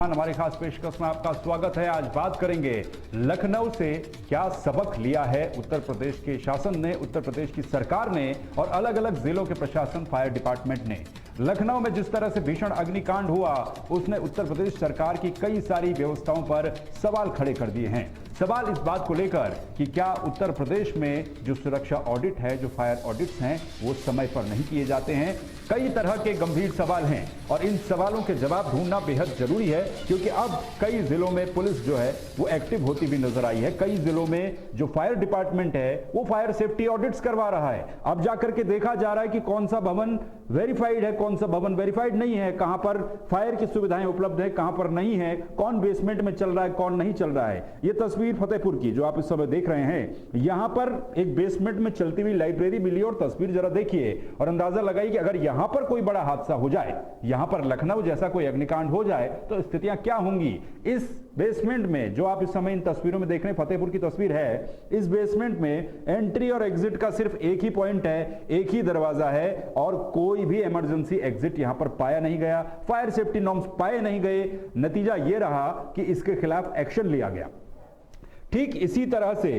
हमारे खास पेशकश में आपका स्वागत है। आज बात करेंगे लखनऊ से क्या सबक लिया है उत्तर प्रदेश के शासन ने, उत्तर प्रदेश की सरकार ने और अलग अलग जिलों के प्रशासन, फायर डिपार्टमेंट ने। लखनऊ में जिस तरह से भीषण अग्निकांड हुआ उसने उत्तर प्रदेश सरकार की कई सारी व्यवस्थाओं पर सवाल खड़े कर दिए हैं। सवाल इस बात को लेकर कि क्या उत्तर प्रदेश में जो सुरक्षा ऑडिट है, जो फायर ऑडिट्स हैं, वो समय पर नहीं किए जाते हैं। कई तरह के गंभीर सवाल हैं और इन सवालों के जवाब ढूंढना बेहद जरूरी है, क्योंकि अब कई जिलों में पुलिस जो है वो एक्टिव होती भी नजर आई है। कई जिलों में जो फायर डिपार्टमेंट है वो फायर सेफ्टी ऑडिट्स करवा रहा है। अब जाकर के देखा जा रहा है कि कौन सा भवन वेरीफाइड है, कौन सा भवन वेरीफाइड नहीं है, कहां पर फायर की सुविधाएं उपलब्ध है, कहां पर नहीं है, कौन बेसमेंट में चल रहा है, कौन नहीं चल रहा है। ये तस्वीर फतेहपुर की जो आप इस समय देख रहे हैं, यहां पर एक बेसमेंट में चलती हुई लाइब्रेरी मिली और तस्वीर जरा देखिए और अंदाजा लगाइए कि अगर यहां पर कोई बड़ा हादसा हो जाए, यहां पर लखनऊ जैसा कोई अग्निकांड हो जाए तो स्थितियां क्या होंगी। इस बेसमेंट में जो आप इस समय इन तस्वीरों में देख रहे हैं, फतेहपुर की तस्वीर है, इस बेसमेंट में एंट्री और एग्जिट का सिर्फ एक ही पॉइंट है, एक ही दरवाजा है और कोई भी इमरजेंसी एग्जिट यहां पर पाया नहीं गया, फायर सेफ्टी नॉर्म्स पाए नहीं गए। नतीजा यह रहा कि इसके खिलाफ एक्शन लिया गया। ठीक इसी तरह से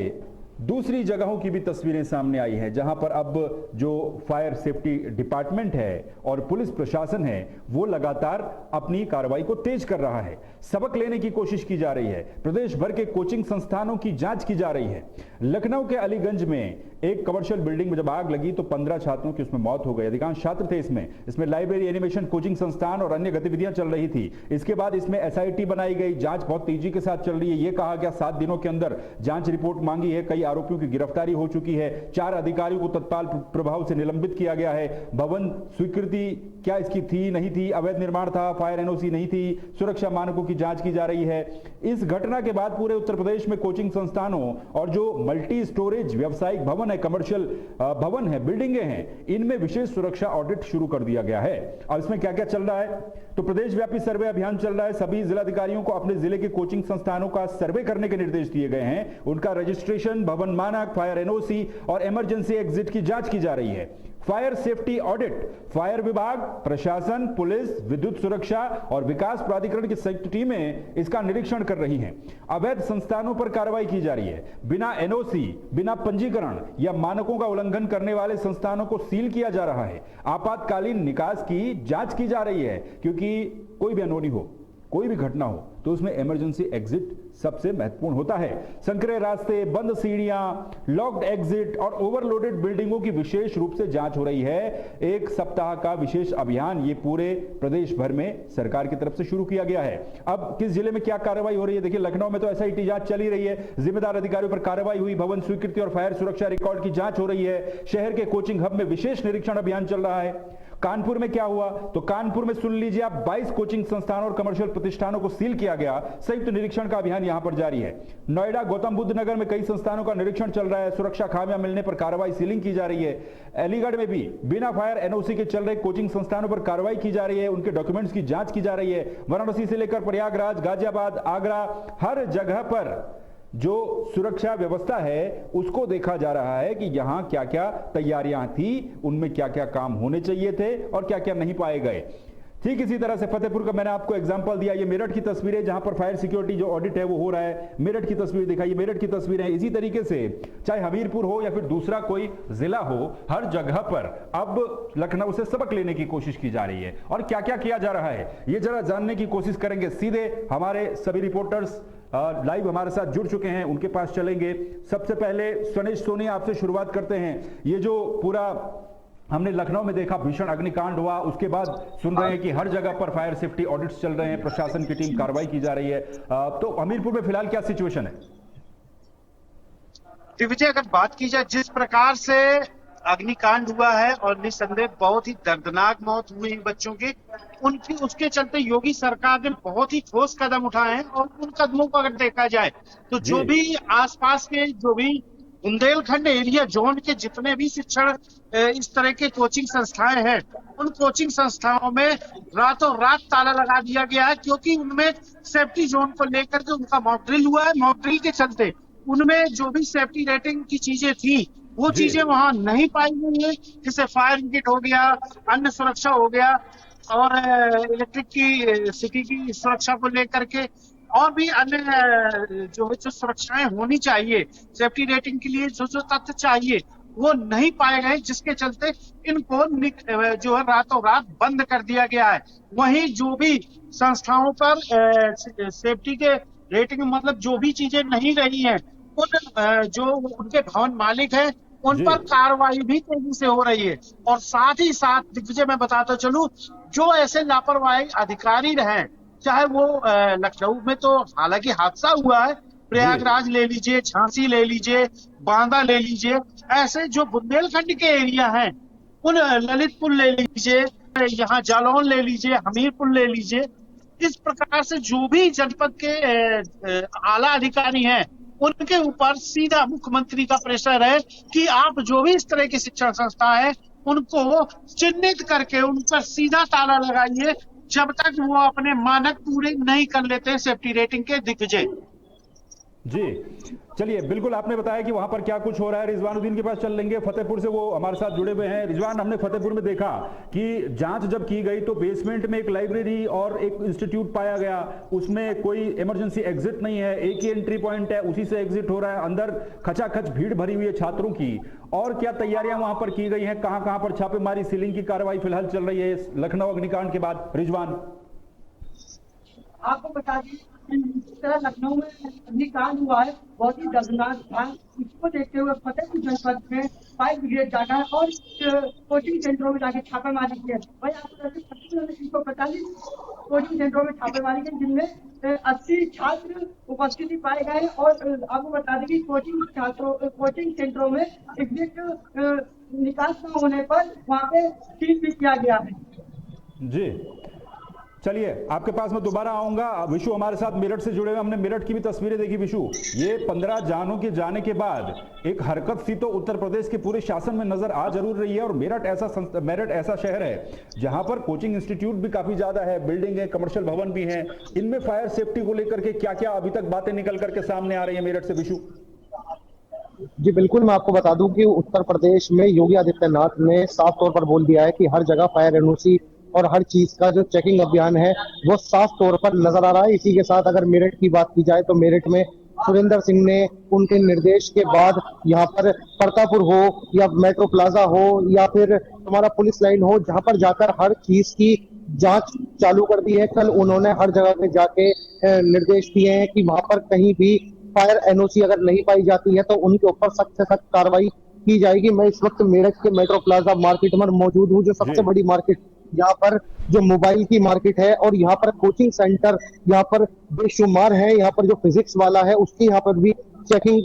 दूसरी जगहों की भी तस्वीरें सामने आई हैं, जहां पर अब जो फायर सेफ्टी डिपार्टमेंट है और पुलिस प्रशासन है वो लगातार अपनी कार्रवाई को तेज कर रहा है। सबक लेने की कोशिश की जा रही है। प्रदेश भर के कोचिंग संस्थानों की जांच की जा रही है। लखनऊ के अलीगंज में एक कमर्शियल बिल्डिंग में जब आग लगी तो 15 छात्रों की उसमें मौत हो गई। अधिकांश छात्र थे इसमें लाइब्रेरी, एनिमेशन, कोचिंग संस्थान और अन्य गतिविधियां चल रही थी। इसके बाद इसमें एसआईटी बनाई गई, जांच बहुत तेजी के साथ चल रही है। यह कहा गया 7 दिनों के अंदर जांच रिपोर्ट मांगी है। कई आरोपियों की गिरफ्तारी हो चुकी है। 4 अधिकारियों को तत्काल प्रभाव से निलंबित किया गया है। भवन स्वीकृति क्या इसकी थी, नहीं थी, अवैध निर्माण था, फायर एनओसी नहीं थी, सुरक्षा मानकों की जांच की जा रही है। इस घटना के बाद पूरे उत्तर प्रदेश में कोचिंग संस्थानों और जो मल्टी स्टोरेज व्यावसायिक भवन है, कमर्शियल भवन है, बिल्डिंगें हैं, इनमें विशेष सुरक्षा ऑडिट शुरू कर दिया गया है। अब इसमें क्या क्या चल रहा है, तो प्रदेश व्यापी सर्वे अभियान चल रहा है। सभी जिलाधिकारियों को अपने जिले के कोचिंग संस्थानों का सर्वे करने के निर्देश दिए गए हैं। उनका रजिस्ट्रेशन, भवन मानक, फायर एनओसी और इमरजेंसी एग्जिट की जांच की जा रही है। फायर सेफ्टी ऑडिट फायर विभाग, प्रशासन, पुलिस, विद्युत सुरक्षा और विकास प्राधिकरण की संयुक्त टीमें इसका निरीक्षण कर रही हैं। अवैध संस्थानों पर कार्रवाई की जा रही है। बिना एनओसी, बिना पंजीकरण या मानकों का उल्लंघन करने वाले संस्थानों को सील किया जा रहा है। आपातकालीन निकास की जांच की जा रही है, क्योंकि कोई भी अनहोनी हो, कोई भी घटना हो तो उसमें इमरजेंसी एग्जिट सबसे महत्वपूर्ण होता है। संकरे रास्ते, बंद सीढ़ियां, लॉक्ड एग्जिट और ओवरलोडेड बिल्डिंगों की विशेष रूप से जांच हो रही है। 1 सप्ताह का विशेष अभियान ये पूरे प्रदेश भर में सरकार की तरफ से शुरू किया गया है। अब किस जिले में क्या कार्रवाई हो रही है, देखिए लखनऊ में तो एसआईटी जांच चली रही है, जिम्मेदार अधिकारियों पर कार्रवाई हुई, भवन स्वीकृति और फायर सुरक्षा रिकॉर्ड की जांच हो रही है। शहर के कोचिंग हब में विशेष निरीक्षण अभियान चल रहा है। कानपुर में क्या हुआ, तो कानपुर में सुन लीजिए आप, 22 कोचिंग संस्थानों और कमर्शियल प्रतिष्ठानों को सील किया गया। संयुक्त निरीक्षण का अभियान यहां पर जारी है। नोएडा, गौतम बुद्ध नगर में कई संस्थानों का निरीक्षण चल रहा है। सुरक्षा खामियां मिलने पर कार्रवाई, सीलिंग की जा रही है। अलीगढ़ में भी बिना फायर एनओसी के चल रहे कोचिंग संस्थानों पर कार्रवाई की जा रही है, उनके डॉक्यूमेंट्स की जांच की जा रही है। वाराणसी से लेकर प्रयागराज, गाजियाबाद, आगरा, हर जगह पर जो सुरक्षा व्यवस्था है उसको देखा जा रहा है कि यहां क्या क्या तैयारियां थी, उनमें क्या क्या काम होने चाहिए थे और क्या क्या नहीं पाए गए। ठीक इसी तरह से फतेहपुर का मैंने आपको एग्जांपल दिया। ये मेरठ की तस्वीर है जहां पर फायर सिक्योरिटी जो ऑडिट है वो हो रहा है। मेरठ की तस्वीर दिखाई, मेरठ की तस्वीर है। इसी तरीके से चाहे हमीरपुर हो या फिर दूसरा कोई जिला हो, हर जगह पर अब लखनऊ से सबक लेने की कोशिश की जा रही है। और क्या क्या किया जा रहा है ये जरा जानने की कोशिश करेंगे। सीधे हमारे सभी रिपोर्टर्स लाइव हमारे साथ जुड़ चुके हैं, उनके पास चलेंगे। सबसे पहले स्वनेश सोनी, आपसे शुरुआत करते हैं। ये जो पूरा हमने लखनऊ में देखा भीषण अग्निकांड हुआ, उसके बाद सुन रहे हैं कि हर जगह पर फायर सेफ्टी ऑडिट्स चल रहे हैं, प्रशासन की टीम कार्रवाई की जा रही है, तो हमीरपुर में फिलहाल क्या सिचुएशन है? दिग्विजय, अगर बात की जाए जिस प्रकार से अग्निकांड हुआ है और निस्संदेह बहुत ही दर्दनाक मौत हुई बच्चों की, उनकी उसके चलते योगी सरकार ने बहुत ही ठोस कदम उठाए हैं। और उन कदमों को अगर देखा जाए तो जो भी आसपास के जो भी बुंदेलखंड एरिया जोन के जितने भी शिक्षण इस तरह के कोचिंग संस्थाएं हैं, उन कोचिंग संस्थाओं में रातों रात ताला लगा दिया गया है, क्योंकि उनमें सेफ्टी जोन को लेकर के उनका मॉक ड्रिल हुआ है। मॉक ड्रिल के चलते उनमें जो भी सेफ्टी रेटिंग की चीजें थी वो चीजें वहां नहीं पाई गई है, जैसे फायर ब्रिगेड हो गया, अन्य सुरक्षा हो गया। और इलेक्ट्रिक की सिटी की सुरक्षा को लेकर के और भी अन्य जो सुरक्षाएं होनी चाहिए, सेफ्टी रेटिंग के लिए जो जो तथ्य चाहिए वो नहीं पाए गए, जिसके चलते इनको जो है रातों रात बंद कर दिया गया है। वहीं जो भी संस्थाओं पर सेफ्टी के रेटिंग मतलब जो भी चीजें नहीं रही हैं, उन जो उनके भवन मालिक हैं उन जी पर कार्रवाई भी तेजी से हो रही है। और साथ ही साथ दिग्विजय मैं बताता चलूं, जो ऐसे लापरवाही अधिकारी रहे, चाहे वो लखनऊ में तो हालांकि हादसा हुआ है, जी प्रयागराज ले लीजिए, झांसी ले लीजिए, बांदा ले लीजिए, ऐसे जो बुंदेलखंड के एरिया हैं, उन ललितपुर ले लीजिए, यहाँ जालौन ले लीजिए, हमीरपुर ले लीजिए, इस प्रकार से जो भी जनपद के आला अधिकारी हैं, उनके ऊपर सीधा मुख्यमंत्री का प्रेशर है कि आप जो भी इस तरह की शिक्षण संस्था है उनको चिन्हित करके उन पर सीधा ताला लगाइए, जब तक वो अपने मानक पूरे नहीं कर लेते सेफ्टी रेटिंग के। दिग्विजय जी, चलिए, बिल्कुल आपने बताया कि वहां पर क्या कुछ हो रहा है। रिजवानुद्दीन के पास चल लेंगे, फतेहपुर से वो हमारे साथ जुड़े हुए हैं। रिजवान, हमने फतेहपुर में देखा कि जांच जब की गई तो बेसमेंट में एक लाइब्रेरी और एक इंस्टीट्यूट पाया गया, उसमें कोई इमरजेंसी एग्जिट नहीं है, एक ही एंट्री पॉइंट है, उसी से एग्जिट हो रहा है, अंदर खचाखच भीड़ भरी हुई है छात्रों की। और क्या तैयारियां वहां पर की गई हैं, कहां कहां पर छापेमारी सीलिंग की कार्रवाई फिलहाल चल रही है लखनऊ अग्निकांड के बाद? रिजवान, आपको बता दें जिस तरह लखनऊ में अग्निकांड हुआ है, बहुत ही दर्दनाक था। इसको देखते हुए फतेहपुर जनपद में फायर ब्रिगेड जाता है और कोचिंग सेंटरों में जाके छापेमारी की है। वही आपको बता दें 345 कोचिंग सेंटरों में छापेमारी की, जिनमें 80 छात्र उपस्थिति पाए गए। और आपको बता दें कि कोचिंग सेंटरों में एग्जिट निकास न होने पर वहाँ पे सील भी किया गया है। जी चलिए, आपके पास मैं दोबारा आऊंगा। विशु हमारे साथ मेरठ से जुड़े हुए, हमने मेरठ की भी तस्वीरें देखी। विशु, ये 15 जानों के जाने के बाद एक हरकत सी तो उत्तर प्रदेश के पूरे शासन में नजर आ जरूर रही है। और मेरठ ऐसा शहर है जहां पर कोचिंग इंस्टीट्यूट भी काफी ज्यादा है, बिल्डिंग है, कमर्शियल भवन भी है। इनमें फायर सेफ्टी को लेकर के क्या क्या अभी तक बातें निकल करके सामने आ रही है मेरठ से? विशु जी बिल्कुल, मैं आपको बता दूं कि उत्तर प्रदेश में योगी आदित्यनाथ ने साफ तौर पर बोल दिया है कि हर जगह फायर एनओसी और हर चीज का जो चेकिंग अभियान है वो साफ तौर पर नजर आ रहा है। इसी के साथ अगर मेरठ की बात की जाए तो मेरठ में सुरेंद्र सिंह ने उनके निर्देश के बाद यहाँ पर परतापुर हो या मेट्रो प्लाजा हो या फिर हमारा पुलिस लाइन हो, जहां पर जाकर हर चीज की जांच चालू कर दी है। कल उन्होंने हर जगह पे जाके निर्देश दिए हैं कि वहां पर कहीं भी फायर एनओसी अगर नहीं पाई जाती है तो उनके ऊपर सख्त से सख्त कार्रवाई की जाएगी। मैं इस वक्त मेरठ के मेट्रो प्लाजा मार्केट में मौजूद हूँ, जो सबसे बड़ी मार्केट, यहाँ पर जो मोबाइल की मार्केट है और यहाँ पर कोचिंग सेंटर यहाँ पर बेशुमार है। यहाँ पर जो फिजिक्स वाला है उसकी यहाँ पर भी चेकिंग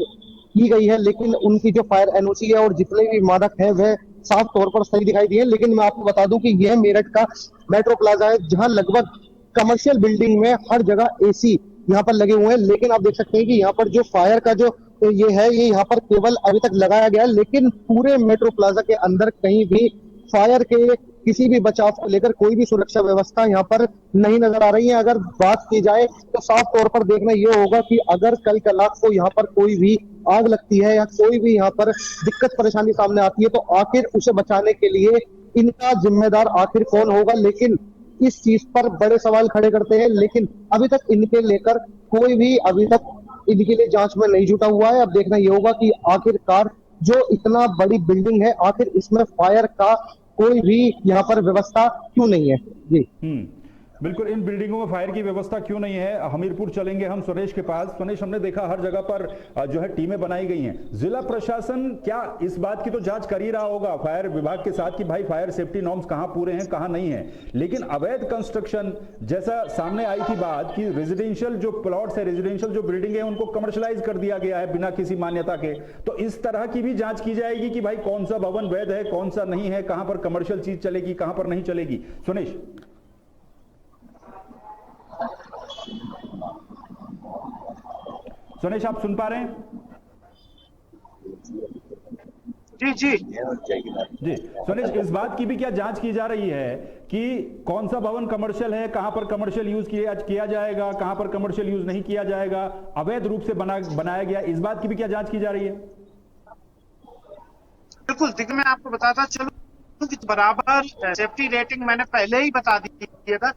की गई है, लेकिन उनकी जो फायर एनओसी है और जितने भी मानक है वह साफ तौर पर सही दिखाई दिए। लेकिन मैं आपको बता दूं कि यह मेरठ का मेट्रो प्लाजा है जहां लगभग कमर्शियल बिल्डिंग में हर जगह एसी यहाँ पर लगे हुए हैं। लेकिन आप देख सकते हैं कि यहाँ पर जो फायर का जो ये है ये यहाँ पर केवल अभी तक लगाया गया है, लेकिन पूरे मेट्रो प्लाजा के अंदर कहीं भी फायर के किसी भी बचाव को लेकर कोई भी सुरक्षा व्यवस्था यहाँ पर नहीं नजर आ रही है। अगर बात की जाए तो साफ तौर पर देखना ये होगा कि अगर कल कलाक को यहाँ पर कोई भी आग लगती है या कोई भी यहाँ पर दिक्कत परेशानी सामने आती है तो आखिर उसे बचाने के लिए इनका जिम्मेदार आखिर कौन होगा। लेकिन इस चीज पर बड़े सवाल खड़े करते हैं, लेकिन अभी तक इनके लेकर कोई भी अभी तक इनके लिए जांच में नहीं जुटा हुआ है। अब देखना ये होगा कि आखिरकार जो इतना बड़ी बिल्डिंग है आखिर इसमें फायर का कोई भी यहाँ पर व्यवस्था क्यों नहीं है। जी बिल्कुल, इन बिल्डिंगों में फायर की व्यवस्था क्यों नहीं है? हमीरपुर चलेंगे हम सुरेश के पास। सुरेश, हमने देखा हर जगह पर जो है टीमें बनाई गई हैं। जिला प्रशासन क्या इस बात की तो जांच कर ही रहा होगा फायर विभाग के साथ कि भाई फायर सेफ्टी नॉर्म्स कहां पूरे हैं कहां नहीं है, लेकिन अवैध कंस्ट्रक्शन जैसा सामने आई थी बात कि रेजिडेंशियल जो प्लॉट्स है, रेजिडेंशियल जो बिल्डिंग है उनको कमर्शलाइज कर दिया गया है बिना किसी मान्यता के, तो इस तरह की भी जांच की जाएगी कि भाई कौन सा भवन वैध है कौन सा नहीं है, कहां पर कमर्शियल चीज चलेगी कहां पर नहीं चलेगी? सुरेश सुनेश, आप सुन पा रहे हैं? जी जी जी सुनेश, इस बात की भी क्या जांच की जा रही है कि कौन सा भवन कमर्शियल है, कहां पर कमर्शियल यूज किया जाएगा, कहां पर कमर्शियल यूज नहीं किया जाएगा, अवैध रूप से बनाया गया, इस बात की भी क्या जांच की जा रही है? बिल्कुल। देखिए, मैं आपको बताता चलूं, कि बराबर सेफ्टी रेटिंग मैंने पहले ही बता दिया था।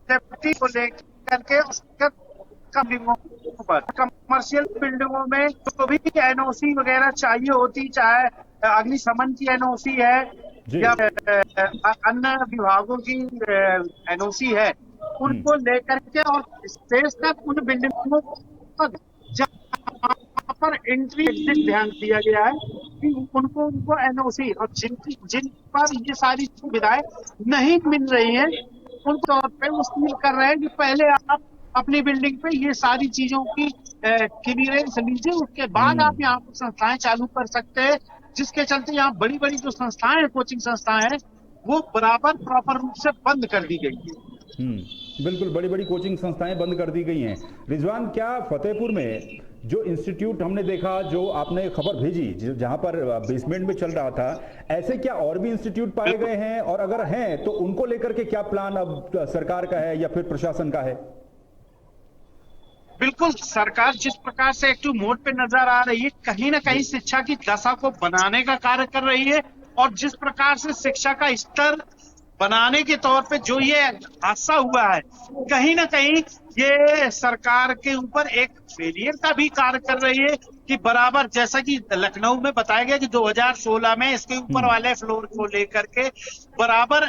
सेफ्टी को लेकर के उसका बिल्डिंगों पर, कमर्शियल बिल्डिंगों में जो भी एनओसी वगैरह चाहिए होती, चाहे अग्निशमन की एनओसी है जी। या अन्य विभागों की एनओसी है, उनको लेकर के और विशेषकर उन बिल्डिंगों पर जहाँ पर एंट्री एग्जिट ध्यान दिया गया है कि उनको एनओसी, और जिन पर ये सारी सुविधाएं नहीं मिल रही हैं उन तौर पे वो सील कर रहे हैं कि पहले आप अपनी बिल्डिंग पे ये सारी चीजों की क्लियरेंस लीजिए, उसके बाद आप यहाँ पर संस्थाएं चालू कर सकते हैं। जिसके चलते यहाँ बड़ी बड़ी जो संस्थाएं हैं, कोचिंग संस्थाएं हैं, वो बराबर प्रॉपर रूप से बंद कर दी गई है। बिल्कुल, बड़ी बड़ी कोचिंग संस्थाएं बंद कर दी गई हैं। रिजवान, क्या फतेहपुर में जो इंस्टीट्यूट हमने देखा, जो आपने खबर भेजी, जहां पर बेसमेंट में चल रहा था, ऐसे क्या और भी इंस्टीट्यूट पाए गए हैं? और अगर हैं तो उनको लेकर के क्या प्लान अब सरकार का है या फिर प्रशासन का है? बिल्कुल, सरकार जिस प्रकार से एक्टिव मोड पे नजर आ रही है, कहीं ना कहीं शिक्षा की दशा को बनाने का कार्य कर रही है। और जिस प्रकार से शिक्षा का स्तर बनाने के तौर पे जो ये हादसा हुआ है, कहीं ना कहीं ये सरकार के ऊपर एक फेलियर का भी कार्य कर रही है कि बराबर, जैसा कि लखनऊ में बताया गया कि 2016 में इसके ऊपर वाले फ्लोर को लेकर के बराबर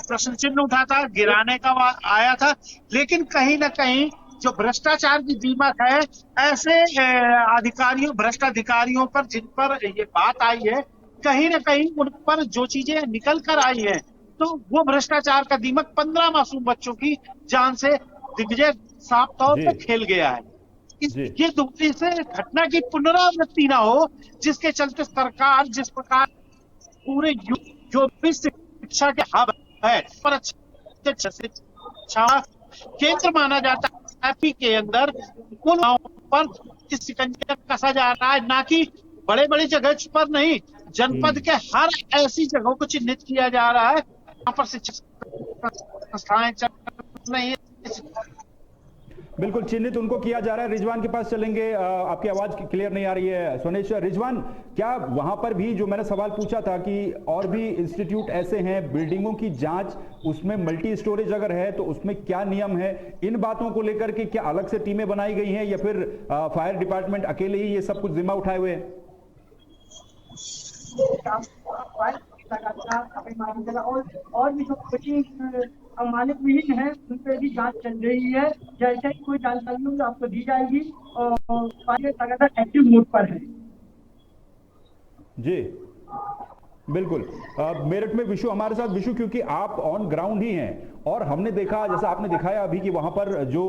प्रश्न चिन्ह उठा था, गिराने का आया था। लेकिन कहीं ना कहीं जो भ्रष्टाचार की दीमक है, ऐसे अधिकारियों, भ्रष्ट अधिकारियों पर जिन पर ये बात आई है, कहीं ना कहीं उन पर जो चीजें निकल कर आई हैं, तो वो भ्रष्टाचार का दीमक 15 मासूम बच्चों की जान से दिग्विजय साफ तौर पर खेल गया है। ये दुखी से घटना की पुनरावृत्ति ना हो, जिसके चलते सरकार जिस प्रकार पूरे जो भी शिक्षा के हब है पर अच्छे शिक्षा केंद्र माना जाता है के अंदर, उन पर इस शिकंजा कसा जा रहा है, ना कि बड़े बड़ी जगह पर नहीं, जनपद के हर ऐसी जगहों को चिन्हित किया जा रहा है वहां पर शिक्षा संस्थाएं चल रही है। बिल्कुल, चिन्हित उनको किया जा रहा है। रिजवान के पास चलेंगे, आपकी आवाज क्लियर नहीं आ रही है सोनेश। रिजवान, क्या वहां पर भी जो मैंने सवाल पूछा था कि और भी इंस्टीट्यूट ऐसे हैं, बिल्डिंगों की जांच, उसमें मल्टी स्टोरेज अगर है तो उसमें क्या नियम है, इन बातों को लेकर के क्या अलग से टीमें बनाई गई हैं या फिर फायर डिपार्टमेंट अकेले ही ये सब कुछ जिम्मा उठाए हुए हैं? और भी जो कोचिंग मालिक विहीन है उन पर भी जांच चल रही है। जैसे ही कोई जानकारी होगी आपको दी जाएगी और लगातार एक्टिव मोड पर है। जी बिल्कुल, मेरठ में विशु हमारे साथ। विशु, क्योंकि आप ऑन ग्राउंड ही हैं और हमने देखा, जैसा आपने दिखाया अभी, कि वहां पर जो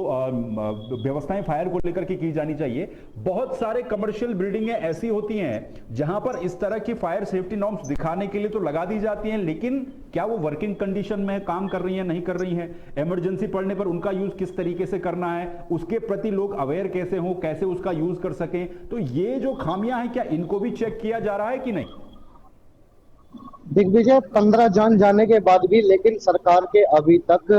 व्यवस्थाएं फायर को लेकर के की जानी चाहिए, बहुत सारे कमर्शियल बिल्डिंगें ऐसी होती हैं जहां पर इस तरह की फायर सेफ्टी नॉर्म्स दिखाने के लिए तो लगा दी जाती हैं, लेकिन क्या वो वर्किंग कंडीशन में काम कर रही हैं, नहीं कर रही हैं? इमरजेंसी पड़ने पर उनका यूज किस तरीके से करना है, उसके प्रति लोग अवेयर कैसे हों, कैसे उसका यूज कर सकें? तो ये जो खामियां हैं, क्या इनको भी चेक किया जा रहा है कि नहीं? दिग्विजय, 15 जान जाने के बाद भी लेकिन सरकार के अभी तक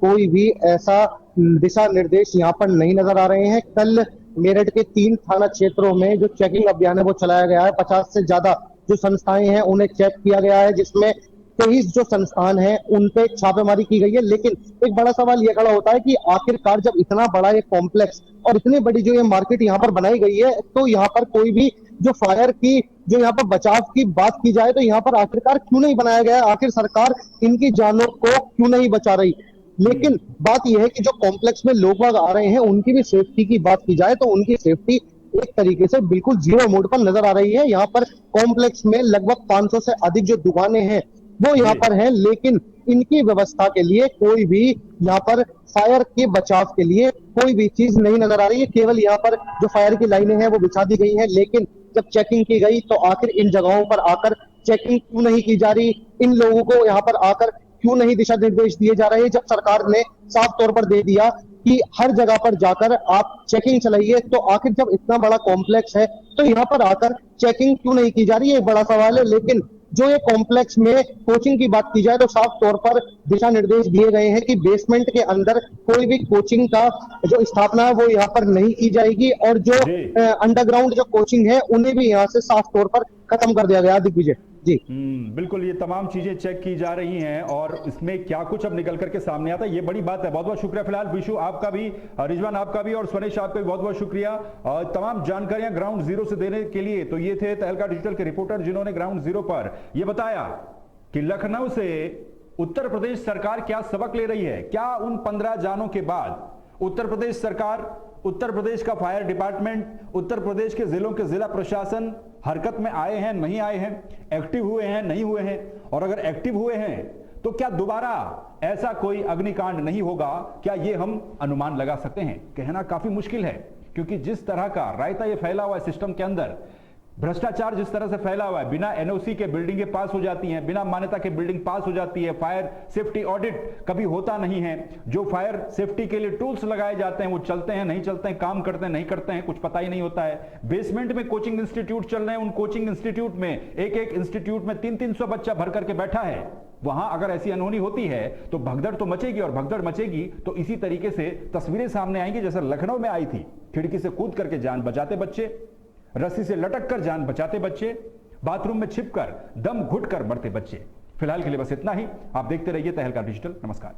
कोई भी ऐसा दिशा निर्देश यहाँ पर नहीं नजर आ रहे हैं। कल मेरठ के 3 थाना क्षेत्रों में जो चेकिंग अभियान है वो चलाया गया है। 50 से ज्यादा जो संस्थाएं हैं उन्हें चेक किया गया है, जिसमें 23 जो संस्थान हैं उन पे छापेमारी की गई है। लेकिन एक बड़ा सवाल यह खड़ा होता है कि आखिरकार जब इतना बड़ा ये कॉम्प्लेक्स और इतनी बड़ी जो ये मार्केट यहाँ पर बनाई गई है, तो यहाँ पर कोई भी जो फायर की, जो यहाँ पर बचाव की बात की जाए, तो यहाँ पर आखिरकार क्यों नहीं बनाया गया? आखिर सरकार इनकी जानों को क्यों नहीं बचा रही? लेकिन बात यह है कि जो कॉम्प्लेक्स में लोग बाग आ रहे हैं उनकी भी सेफ्टी की बात की जाए तो उनकी सेफ्टी एक तरीके से बिल्कुल जीरो मोड पर नजर आ रही है। यहाँ पर कॉम्प्लेक्स में लगभग 500 से अधिक जो दुकानें हैं वो यहाँ पर है, लेकिन इनकी व्यवस्था के लिए कोई भी यहाँ पर फायर के बचाव के लिए कोई भी चीज नहीं नजर आ रही है। केवल यहाँ पर जो फायर की लाइनें हैं वो बिछा दी गई हैं, लेकिन जब चेकिंग की गई तो आखिर इन जगहों पर आकर चेकिंग क्यों नहीं की जा रही? इन लोगों को यहाँ पर आकर क्यों नहीं दिशा निर्देश दिए जा रहे? जब सरकार ने साफ तौर पर दे दिया कि हर जगह पर जाकर आप चेकिंग चलाइए, तो आखिर जब इतना बड़ा कॉम्प्लेक्स है तो यहाँ पर आकर चेकिंग क्यों नहीं की जा रही है? बड़ा सवाल है। लेकिन जो ये कॉम्प्लेक्स में कोचिंग की बात की जाए तो साफ तौर पर दिशा निर्देश दिए गए हैं कि बेसमेंट के अंदर कोई भी कोचिंग का जो स्थापना है वो यहाँ पर नहीं की जाएगी, और जो अंडरग्राउंड जो कोचिंग है उन्हें भी यहाँ से साफ तौर पर खत्म कर दिया गया। दिग्विजय जी बिल्कुल, ये तमाम चीजें चेक की जा रही हैं और इसमें क्या कुछ अब निकल करके सामने आता है, ये बड़ी बात है। बहुत बहुत शुक्रिया फिलहाल विशु आपका भी, रिजवान आपका भी और स्वनेश आपका भी बहुत बहुत शुक्रिया तमाम जानकारियां ग्राउंड जीरो से देने के लिए। तो ये थे तहलका डिजिटल के रिपोर्टर जिन्होंने ग्राउंड जीरो पर यह बताया कि लखनऊ से उत्तर प्रदेश सरकार क्या सबक ले रही है। क्या उन 15 जानों के बाद उत्तर प्रदेश सरकार, उत्तर प्रदेश का फायर डिपार्टमेंट, उत्तर प्रदेश के जिलों के जिला प्रशासन हरकत में आए हैं, नहीं आए हैं, एक्टिव हुए हैं, नहीं हुए हैं? और अगर एक्टिव हुए हैं तो क्या दोबारा ऐसा कोई अग्निकांड नहीं होगा? क्या यह हम अनुमान लगा सकते हैं? कहना काफी मुश्किल है, क्योंकि जिस तरह का रायता ये फैला हुआ है सिस्टम के अंदर, भ्रष्टाचार जिस तरह से फैला हुआ है, बिना एनओसी के बिल्डिंगें पास हो जाती हैं, बिना मान्यता के बिल्डिंग पास हो जाती है, फायर सेफ्टी ऑडिट कभी होता नहीं है, जो फायर सेफ्टी के लिए टूल्स लगाए जाते हैं वो चलते हैं, नहीं चलते हैं, काम करते हैं, नहीं करते हैं, कुछ पता ही नहीं होता है। बेसमेंट में कोचिंग इंस्टीट्यूट चल रहे हैं, उन कोचिंग इंस्टीट्यूट में एक इंस्टीट्यूट में 300-300 बच्चा भर करके बैठा है। वहां अगर ऐसी अनहोनी होती है तो भगदड़ तो मचेगी, और भगदड़ मचेगी तो इसी तरीके से तस्वीरें सामने आएंगी जैसे लखनऊ में आई थी। खिड़की से कूद करके जान बचाते बच्चे, रस्सी से लटक कर जान बचाते बच्चे, बाथरूम में छिपकर दम घुट कर मरते बच्चे। फिलहाल के लिए बस इतना ही। आप देखते रहिए तहलका डिजिटल। नमस्कार।